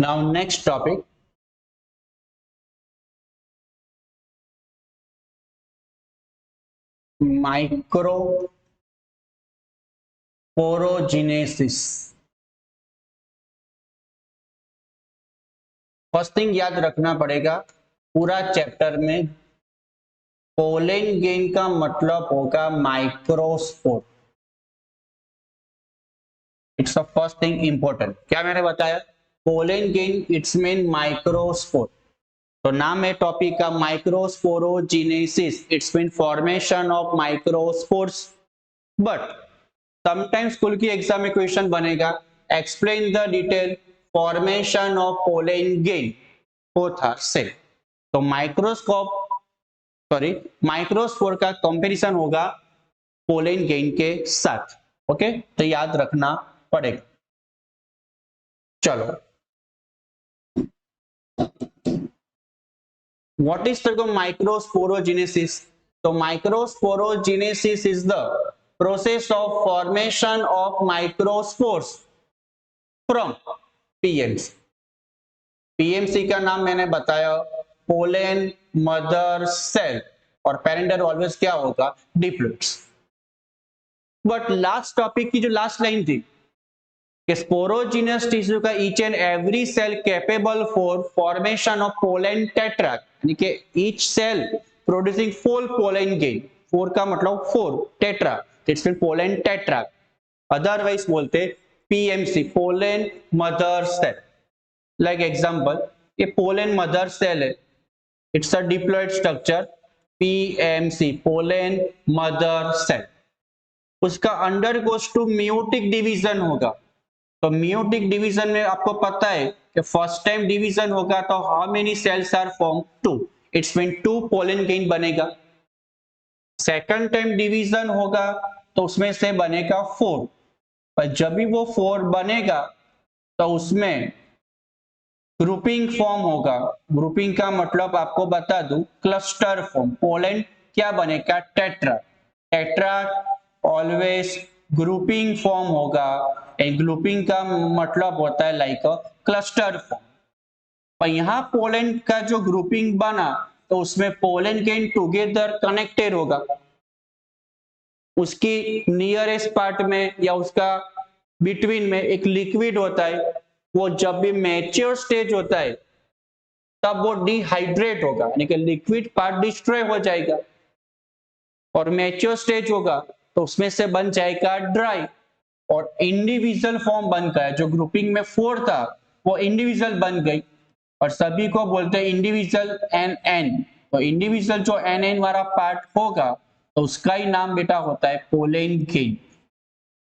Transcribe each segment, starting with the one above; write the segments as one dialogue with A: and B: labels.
A: Now next topic, microporogenesis. First thing याद रखना पड़ेगा, पूरा चैप्टर में पोलन गेन का मतलब होगा microspore. It's the first thing important. क्या मैंने बताया? Pollen grain it's mean microspore. तो नाम है टॉपिक का microsporogenesis, it's mean formation of microspores. But sometimes school की एग्जाम में क्वेश्चन बनेगा, explain the detail formation of pollen grain both are same. तो माइक्रोस्पोर का कंपैरिजन होगा पोलन गेन के साथ। ओके, तो याद रखना पड़ेगा। चलो, व्हाट इज द माइक्रोस्पोरोजेनेसिस? तो microsporogenesis is the process of formation of microspores from PMC. PMC का नाम मैंने बताया, पोलन मदर सेल, और पेरेंटल ऑलवेज क्या होगा? डिप्लॉइड्स। बट लास्ट टॉपिक की जो लास्ट लाइन थी कि स्पोरोजिनस टिश्यू का each and every cell capable for formation of pollen tetra, यानी कि each cell producing 4 pollen grain. 4 का मतलब 4 tetra, it's mean pollen tetra, otherwise बोलते PMC, pollen mother cell. Like example, ये pollen mother cell है, it's a diploid structure, PMC, pollen mother cell. उसका undergoes to meiotic division होगा। तो meiotic division में आपको पता है कि फर्स्ट टाइम डिवीजन होगा तो how many cells are form? 2, it's mean 2 pollen grain बनेगा। सेकंड टाइम डिवीजन होगा तो उसमें से बनेगा 4, और जब भी वो 4 बनेगा तो उसमें ग्रुपिंग फॉर्म होगा। ग्रुपिंग का मतलब आपको बता दूं, क्लस्टर फॉर्म। पोलन क्या बनेगा? Tetra. Tetra always grouping form होगा, एंड ग्रुपिंग का मतलब होता है लाइक अ क्लस्टर फॉर्म। पर यहाँ पोलन का जो ग्रुपिंग बना तो उसमें पोलन गेन टुगेदर कनेक्टेड होगा। उसकी नियरेस्ट पार्ट में या उसका बिटवीन में एक लिक्विड होता है, वो जब भी मैच्योर स्टेज होता है तब वो डिहाइड्रेट होगा, यानी कि लिक्विड पार्ट डिस्ट्रॉय हो जाएगा, और मैच्योर स्टेज होगा तो उसमें से बन जाएगा ड्राई, और इंडिविजुअल फॉर्म बन गया। जो ग्रुपिंग में 4 था वो इंडिविजुअल बन गई, और सभी को बोलते हैं इंडिविजुअल एन एन। तो इंडिविजुअल जो एन एन वाला पार्ट होगा तो उसका ही नाम बेटा होता है पोलन गेन।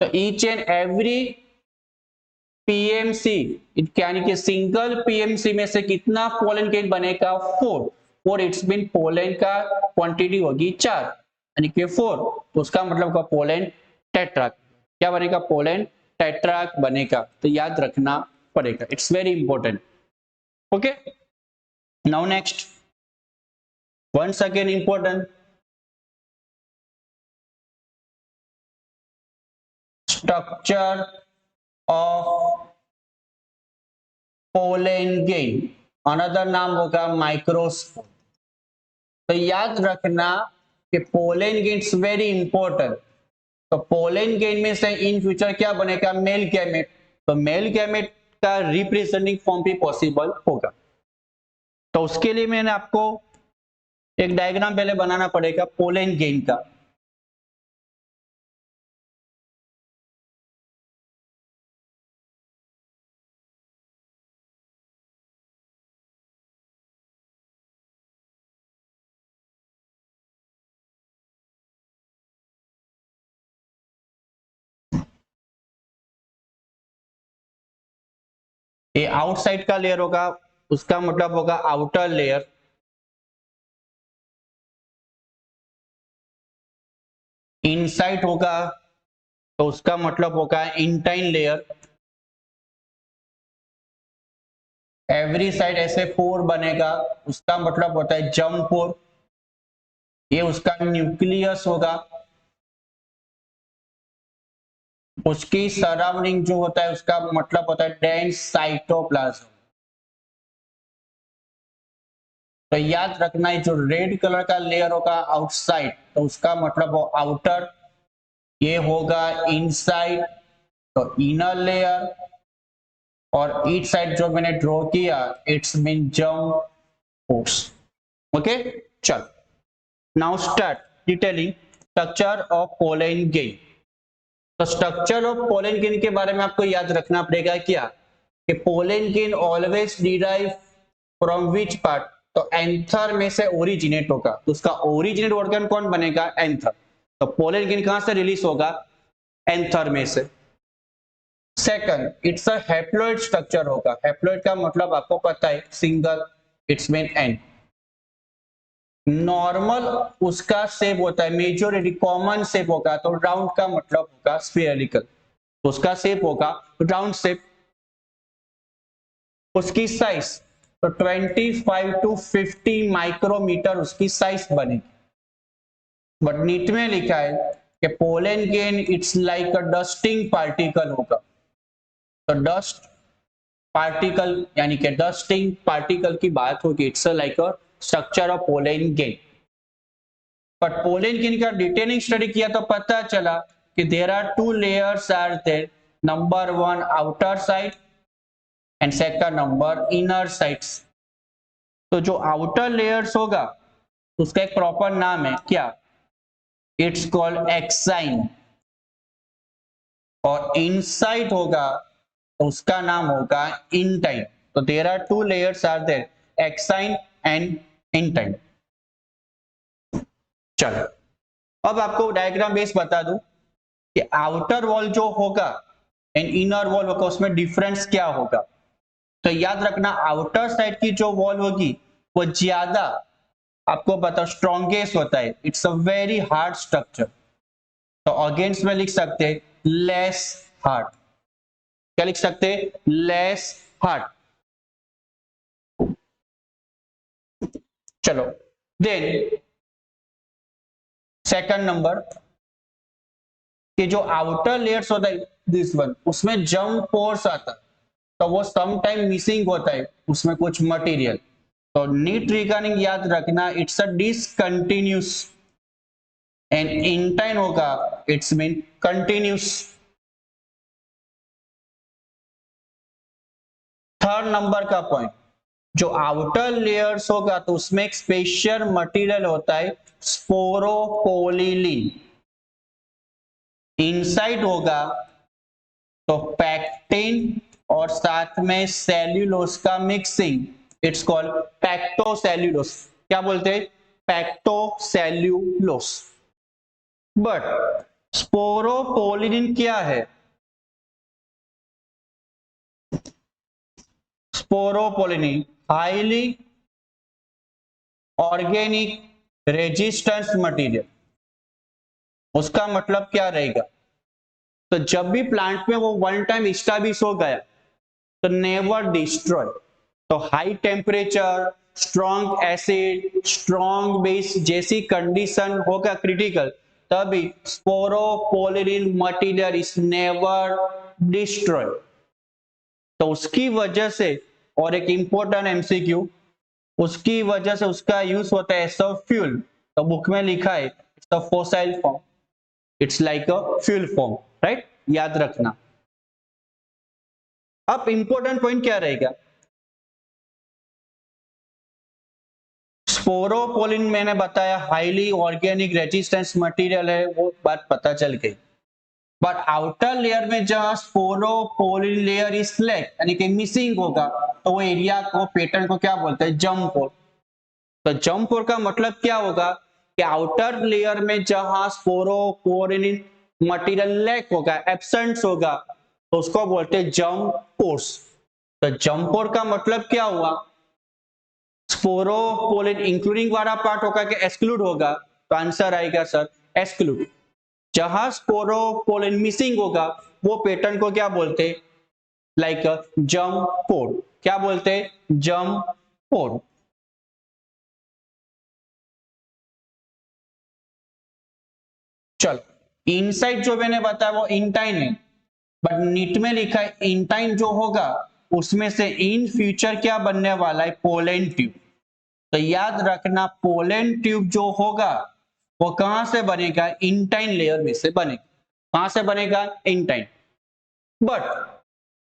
A: तो ईच एंड एवरी पीएमसी, यानी कि सिंगल पीएमसी में से कितना पोलन गेन बनेगा? 4, और इट्स मीन पोलन का क्वांटिटी होगी 4, यानी कि 4, तो उसका मतलब का पोलन टेट्राक। क्या बनेगा? पोलन टेट्राक बनेगा। तो याद रखना पड़ेगा, it's very important. Okay, now next, once again important, structure of pollen grain, another नाम होगा माइक्रोस्पोर। तो याद रखना कि pollen gain is very important. तो पोलन गेन में से इन फ्यूचर क्या बनेगा? Male gamete. तो मेल गैमेट का रिप्रेजेंटिंग फॉर्म भी पॉसिबल होगा। तो उसके लिए मैंने आपको एक डायग्राम पहले बनाना पड़ेगा पोलन गेन का। ये आउटसाइड का लेयर होगा, उसका मतलब होगा आउटर लेयर। इनसाइड होगा तो उसका मतलब होगा इंटाइन लेयर। एवरी साइड ऐसे पोर बनेगा, उसका मतलब होता है जर्म पोर। ये उसका न्यूक्लियस होगा। उसकी सराउंडिंग जो होता है उसका मतलब होता है डेंस साइटोप्लाज्म। तो याद रखना है जो रेड कलर का लेयर होगा आउटसाइड, तो उसका मतलब वो आउटर, ये होगा इनसाइड तो इनर लेयर, और ईच साइड जो मैंने ड्रॉ किया it's mean jump force. Okay, चल now start detailing structure of pollen grain. तो स्ट्रक्चर ऑफ पोलन गेन के बारे में आपको याद रखना पड़ेगा क्या कि pollen grain always derive from which part, तो एंथर में से ओरिजिनेट होगा, तो उसका ओरिजिनेट ऑर्गन कौन बनेगा, एंथर। तो पोलन गेन कहां से रिलीज होगा, एंथर में से। Second, it's a haploid structure होगा। हैप्लॉइड का मतलब आपको पता है single, it's mean N. Normal उसका शेप होता है, मेजॉरिटी कॉमन शेप होगा, तो राउंड का मतलब होगा स्फेरिकल, तो उसका शेप होगा राउंड शेप। उसकी साइज तो 25 टू 50 माइक्रोमीटर उसकी साइज बनेगी। बट नीट में लिखा है कि pollen grain it's like a dusting particle होगा। तो डस्ट पार्टिकल यानी कि डस्टिंग पार्टिकल की बात होगी, it's like a structure of pollen grain. But pollen grain का डिटेलिंग स्टडी किया तो पता चला कि there are two layers are there, number one outer side and second number inner sides. तो जो आउटर लेयर्स होगा उसका एक प्रॉपर नाम है क्या, इट्स कॉल्ड एक्साइन, और इनसाइड होगा तो उसका नाम होगा इंटाइन। तो there are two layers are there, exine and intine. चलो अब आपको डायग्राम बेस बता दूं कि आउटर वॉल जो होगा एंड इनर वॉल होगा उसमें डिफरेंस क्या होगा। तो याद रखना आउटर साइड की जो वॉल होगी वो ज्यादा आपको पता स्ट्रॉन्गेस्ट होता है, it's a very hard structure. तो अगेंस्ट में लिख सकते हैं लेस हार्ड, क्या लिख सकते हैं, लेस हार्ड। चलो देन सेकंड नंबर कि जो आउटर लेयर्स होता है दिस वन, उसमें जंप फोर्स आता है, तो वो सम टाइम मिसिंग होता है उसमें कुछ मटेरियल। तो नीट रिगार्डिंग याद रखना it's a discontinuous, and intine होगा it's mean continuous. Third number का पॉइंट, जो आउटर लेयर्स होगा तो उसमें एक स्पेशल मटेरियल होता है स्पोरोपोलिलीन। इनसाइड होगा तो पैक्टिन और साथ में सेल्यूलोस का मिक्सिंग, इट्स कॉल्ड पैक्टोसेल्यूलोस। क्या बोलते हैं, पैक्टोसेल्यूलोस। बट स्पोरोपोलिलीन क्या है, स्पोरोपोलिलीन हाईली ऑर्गेनिक रेजिस्टेंस मटेरियल। उसका मतलब क्या रहेगा, तो जब भी प्लांट में वो वन टाइम एस्टैब्लिश हो गया तो नेवर डिस्ट्रॉय। तो high temperature, strong acid, strong base जैसी कंडीशन होगा क्रिटिकल, तभी स्पोरोपोलिलीन मटेरियल इज नेवर डिस्ट्रॉय। तो उसकी वजह से, और एक इंपॉर्टेंट एमसीक्यू, उसकी वजह से उसका यूज होता है एज अ फ्यूल। तो बुक में लिखा है it's a fossil form, it's like a fuel form, right, याद रखना। अब इंपॉर्टेंट पॉइंट क्या रहेगा, स्पोरोपोलिन मैंने बताया हाईली ऑर्गेनिक रेजिस्टेंस मटेरियल है, वो बात पता चल गई। बट आउटर लेयर में जहां स्पोरोपोलिन लेयर इज लैक यानी कि मिसिंग होगा, तो वो एरिया को, पैटर्न को क्या बोलते हैं, जंप पोर। तो जंप पोर का मतलब क्या होगा कि आउटर लेयर में जहां स्पोरोपोलिन मटेरियल लैक होगा, एब्सेंट होगा, तो उसको बोलते हैं जंप पोर्स। तो जंप पोर का मतलब क्या हुआ, स्पोरोपोलिन इंक्लूडिंग वाला पार्ट होगा कि एक्सक्लूड होगा, तो आंसर आएगा सर एक्सक्लूड। जहां स्पोरोपोलिन मिसिंग होगा वो पैटर्न को क्या बोलते हैं, लाइक जंप पोर। क्या बोलते हैं, जंप पोर। चलो इनसाइड जो मैंने बताया वो इंटाइन है, बट नीट में लिखा है इंटाइन जो होगा उसमें से इन फ्यूचर क्या बनने वाला है, पोलन ट्यूब। तो याद रखना पोलन ट्यूब जो होगा वो कहां से बनेगा, इंटाइन लेयर में से बनेगा। कहां से बनेगा, इंटाइन। बट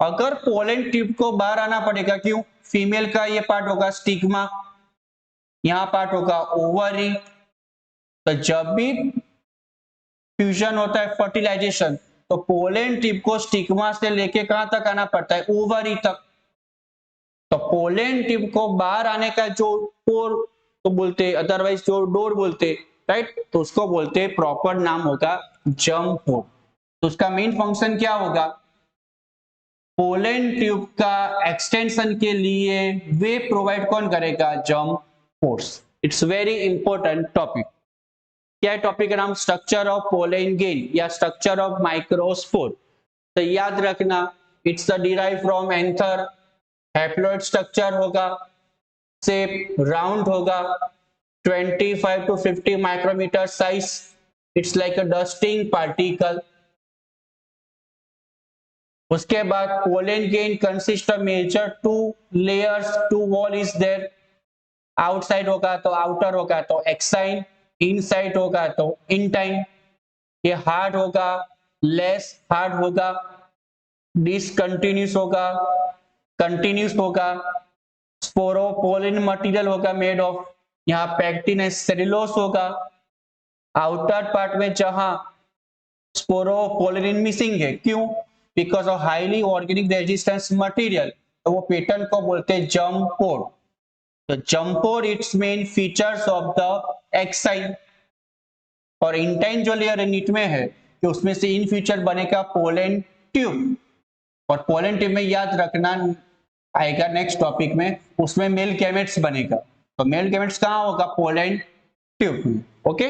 A: अगर पोलन ट्यूब को बाहर आना पड़ेगा, क्यों, फीमेल का ये पार्ट होगा स्टिग्मा, यहाँ पार्ट होगा ओवरी। तो जब भी फ्यूजन होता है, फर्टिलाइजेशन, तो पोलन ट्यूब को स्टिग्मा से लेके कहां तक आना पड़ता है, ओवरी तक। तो पोलन ट्यूब को बाहर आने का जो पोर तो बोलते, अदरवाइज जो डोर बोलते, राइट, तो उसको बोलते, प्रॉपर नाम होगा जर्म पोर। तो उसका मेन फंक्शन क्या होगा, पोलन ट्यूब का एक्सटेंशन के लिए वे प्रोवाइड कौन करेगा, germ pores. It's very important topic. क्या है टॉपिक का नाम, स्ट्रक्चर ऑफ पोलन ग्रेन या स्ट्रक्चर ऑफ माइक्रोस्पोर। तो याद रखना, it's derive from anther, haploid structure होगा, शेप राउंड होगा, 25 to 50 micrometer size, it's like a dusting particle. उसके बाद pollen grain consist of major two layers, two wall is there, outside होगा तो outer होगा तो एक्साइन, इनसाइड होगा तो इंटाइन। ये हार्ड होगा, लेस हार्ड होगा, डिसकंटिन्यूस होगा, कंटिन्यूस होगा, स्पोरोपोलिन मटेरियल होगा मेड ऑफ, यहाँ पैक्टिन सेलुलोज होगा। आउटर पार्ट में जहां स्पोरोपोलिन मिसिंग है, क्यों, because of highly organic resistance material, तो वो पैटर्न को बोलते हैं जर्म पोर। तो germ pore it's main features of the exine. और इंटाइन जो लेयर नीट में है कि उसमें से इन फ्यूचर बनेगा पोलन ट्यूब। और पोलन ट्यूब में याद रखना आएगा नेक्स्ट टॉपिक में, उसमें मेल गैमेट्स बनेगा। तो मेल गैमेट्स कहाँ होगा, पोलन ट्यूब में। ओके।